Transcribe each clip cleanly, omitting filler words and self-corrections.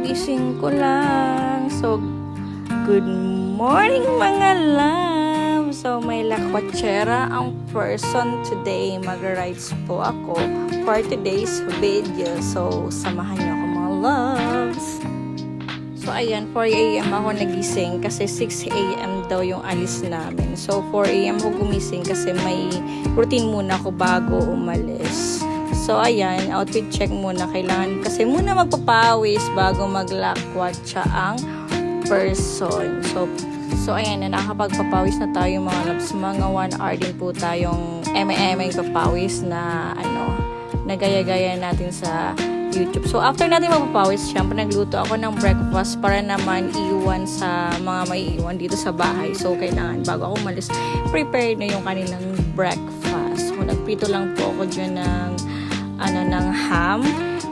Kagising ko lang. So, good morning mga love. So, may lakwatsera ang person today. Mag-rides po ako for today's video. So, samahan niyo ako mga loves. So, ayan, 4 a.m. ako nagising kasi 6 a.m. daw yung alis namin. So, 4 a.m. ako gumising kasi may routine muna ako bago umalis. So, ayan, outfit check muna. Kailangan kasi muna magpapawis bago maglakwatsa ang person. So ayan, nakakapagpapawis na tayo mga loves. Mga 1 hour din po tayong papawis na nagaya-gaya natin sa YouTube. So, after natin magpapawis, syempre nagluto ako ng breakfast para naman iwan sa mga may iwan dito sa bahay. So, kailangan bago ako umalis, prepare na yung kanilang breakfast. So, nagprito lang po ako dyan ng ham.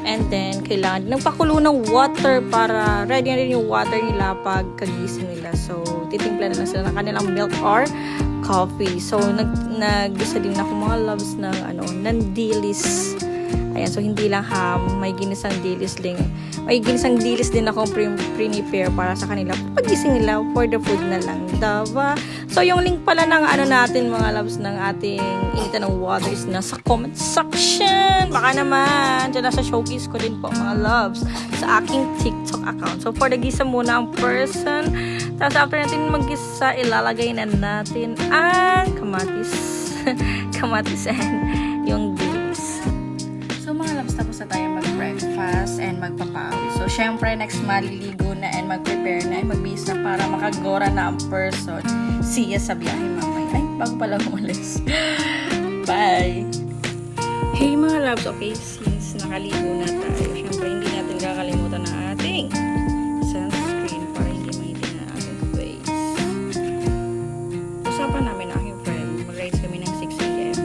And then, kailangan nagpakulo ng water para ready na rin yung water nila pag kagising nila. So, titimpla na lang sila ng kanilang milk or coffee. So, nag-isa din ako mga loves ng dilis. Ayan, so hindi lang ham, may ginisang dilis din. May ginisang dilis din akong prepare para sa kanila. Pagising nila, for the food na lang, diba? So, yung link pala ng natin mga loves ng ating initan ng water is nasa comment section. Baka naman, dyan nasa showcase ko din po mga loves sa aking TikTok account. So, for the gisa muna ang person. Tapos, after natin mag-gisa, ilalagay na natin ang kamatis. Kamatis and yung dilis. So, mga loves, tapos na tayo mag-breakfast and magpapawis. So, syempre, next maliligo na and mag-prepare na and magbihis na para makagora na ang person. See ya sa biyahe mamaya. Ay, bago pala umalis. Bye! Hey mga loves, okay, since nakaligo na tayo, syempre, hindi natin kakalimutan na ating sunscreen para hindi mahitin na ating face. Usapan namin na aking friend, mag-rise kami ng 6 a.m.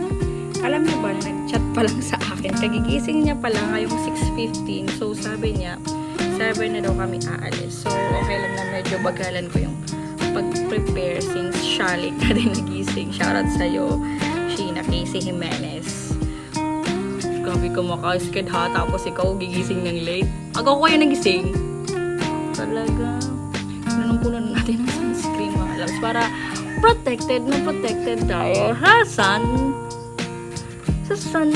Alam niyo ba na nag-chat pa lang sa akin, kagigising niya pa lang ngayong 6:15. So sabi niya 7 na daw kami aalis. So okay lang na medyo bagalan ko yung pag-prepare since Charlotte na din nagising. Shoutout sa'yo, Sheena Casey Jimenez. Grabe ka makasked ha, tapos ikaw gigising ng late. Agaw ko kayo nagising. Talaga. Punan natin ang sunscreen mga loves para protected tayo. Ha, sun? Sa sun.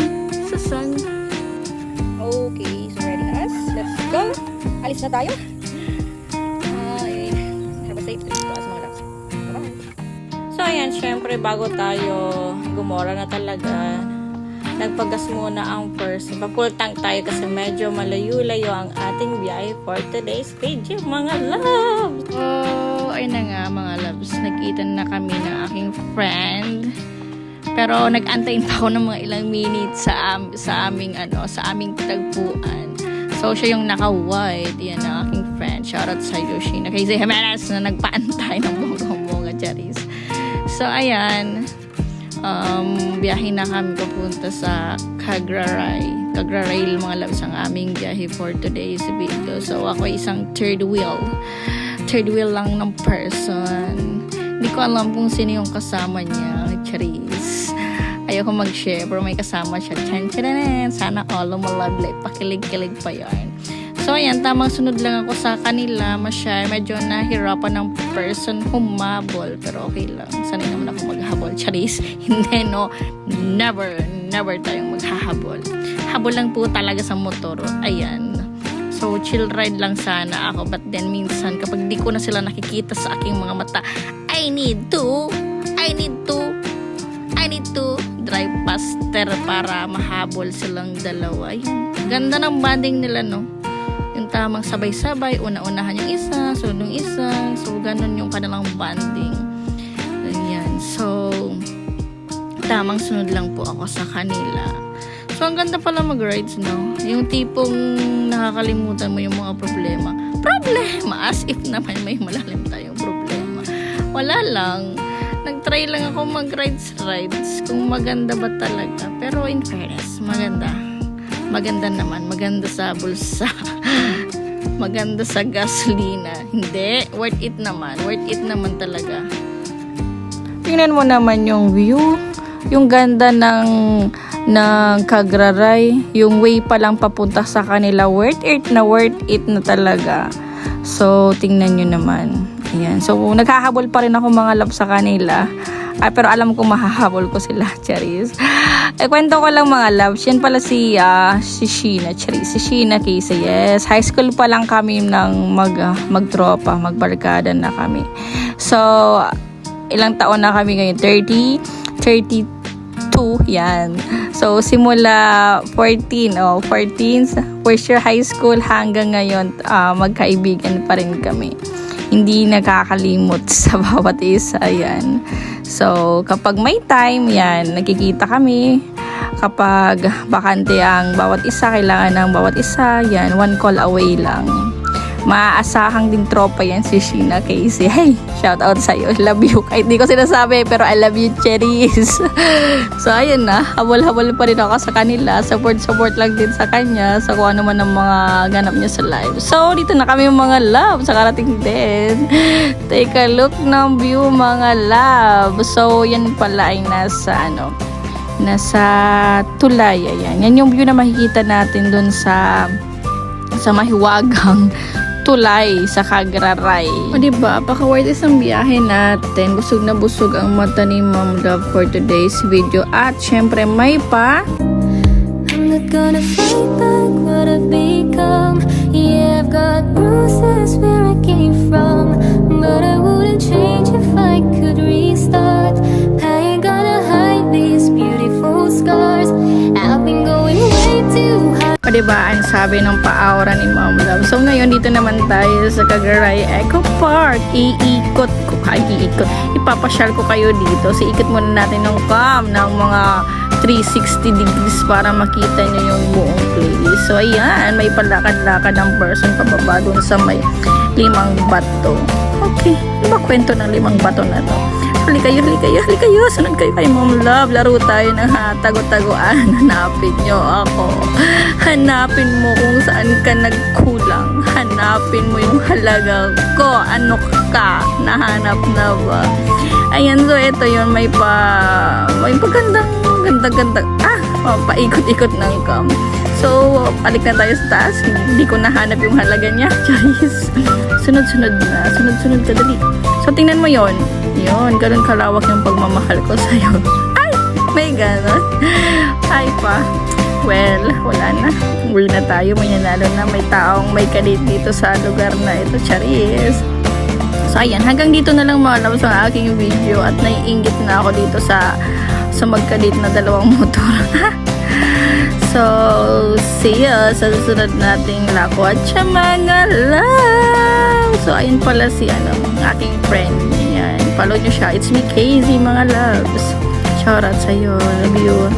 Okay, so ready na us. Let's go. Alis na tayo. Have a safe trip to us mga loves. Bye. So ayan, syempre bago tayo gumora na talaga, nagpagas muna ang first. Papultang tayo kasi medyo malayo-layo ang ating biyahe for today's video mga loves. Oh, ayun na nga mga loves. Nagkita na kami ng aking friend. Pero nag-antayin pa ako ng mga ilang minutes sa aming tagpuan. So, siya yung naka-white. Yan ang aking friend. Shoutout sa Yoshi. Nakaysi Jimenez na nagpaantay ng bongga-bongga charis. So, ayan. Biyahe na kami papunta sa Cagraray mga loves ang aming biyahe for today's video. So, ako isang third wheel lang ng person. Hindi ko alam kung sino yung kasama niya. Charis. Ayoko mag-share pero may kasama siya. Sana all lumalabla. Pakilig-kilig pa yan. So, ayan. Tamang sunod lang ako sa kanila. Medyo nahirapan ng person humabol. Pero okay lang. Sanay naman ako maghabol. Charis. Hindi, no. Never tayong maghahabol. Habol lang po talaga sa motor. Ayan. So, chill ride lang sana ako. But then, minsan, kapag di ko na sila nakikita sa aking mga mata, I need to drive faster para mahabol silang dalawa. Ayan. Ganda ng bonding nila, no? Yung tamang sabay-sabay, una-unahan yung isa, sunod yung isa. So, ganun yung kanilang bonding. Ayan. So, tamang sunod lang po ako sa kanila. So, ang ganda pala mag-rides, no? Yung tipong nakakalimutan mo yung mga problema. As if naman may malalim tayong problema. Wala lang. Nag-try lang ako mag-rides kung maganda ba talaga. Pero in fairness, maganda. Maganda naman. Maganda sa bulsa. Maganda sa gasolina. Hindi. Worth it naman talaga. Tingnan mo naman yung view. Yung ganda ng ng Kagraray. Yung way pa lang papunta sa kanila, worth it na talaga. So, tingnan nyo naman. Ayan. So, naghahabol pa rin ako mga love sa kanila. Pero alam ko mahahabol ko sila, Charis. Kwento ko lang mga loves. Yan pala si Sheena, Charis. Si Sheena Casey, yes. High school pa lang kami nang magtropa, magbarkada na kami. So, ilang taon na kami ngayon? 32, yan. So, simula 14, 14, first year high school hanggang ngayon, magkaibigan pa rin kami. Hindi nakakalimot sa bawat isa, yan. So, kapag may time, yan, nagkikita kami. Kapag bakante ang bawat isa, kailangan ng bawat isa, yan, one call away lang. Maaasahang din tropa yan si Sheena Casey. Hey, shout out sa'yo. Love you. Kahit di ko sinasabi, pero I love you, Cheris. So, ayun na. Habol-habol pa rin ako sa kanila. Support lang din sa kanya. Sa kung ano man ang mga ganap niya sa live. So, dito na kami mga love. Sa karating din. Take a look ng view mga love. So, yan pala ay nasa tulay. Ayan. Yan yung view na makikita natin dun sa mahiwagang tulay sa Kagraray. O diba, paka-worth isang biyahe natin. Busog na busog ang mata ni Mom Love for today's video. At syempre may pa I'm not gonna fight back what I've become. Yeah, I've got bruises where I came from, but I wouldn't change if I could restart. I ain't gonna hide these beautiful scars. I've been going way too high. O diba, ang sabi ng paaura ni Mom Love. So ngayon dito naman tayo sa Kagraray Eco Park. Ipapasyal ko kayo dito. So ikot muna natin ng cam ng mga 360 degrees para makita nyo yung buong place. So ayan, may palakad-lakad ng person pababa dun sa may 5 bato. Okay, ano ba kwento ng 5 bato na to? Halika kayo, sunod kayo kay Mom Love. Laro tayo ng tago-taguan. Hanapin nyo ako. Hanapin mo kung saan ka nagkulang. Hanapin mo yung halaga ko. Ano ka? Nahanap na ba? Ayan, so ito yun. May pagandang ganda. Paikot-ikot ng cam. So, balik na tayo sa taas. Hindi ko nahanap yung halaga niya. Charis. Sunod-sunod ka, dali. So, tingnan mo yon. Yun, ganun kalawak yung pagmamahal ko sa'yo. Ay! May ganon. Ay pa. Well, wala na. Uwi na tayo. May nanalo na. May taong may kadate dito sa lugar na ito. Charis. So, ayan. Hanggang dito na lang mga loves ang aking video. At naiinggit na ako dito sa magkadate na 2 motor. So, see ya sa susunod nating lakwatsa mga love. So, ayun pala si aking friend. Yan. Follow nyo siya. It's me, Casey, mga loves. Shout out sa'yo. Love you.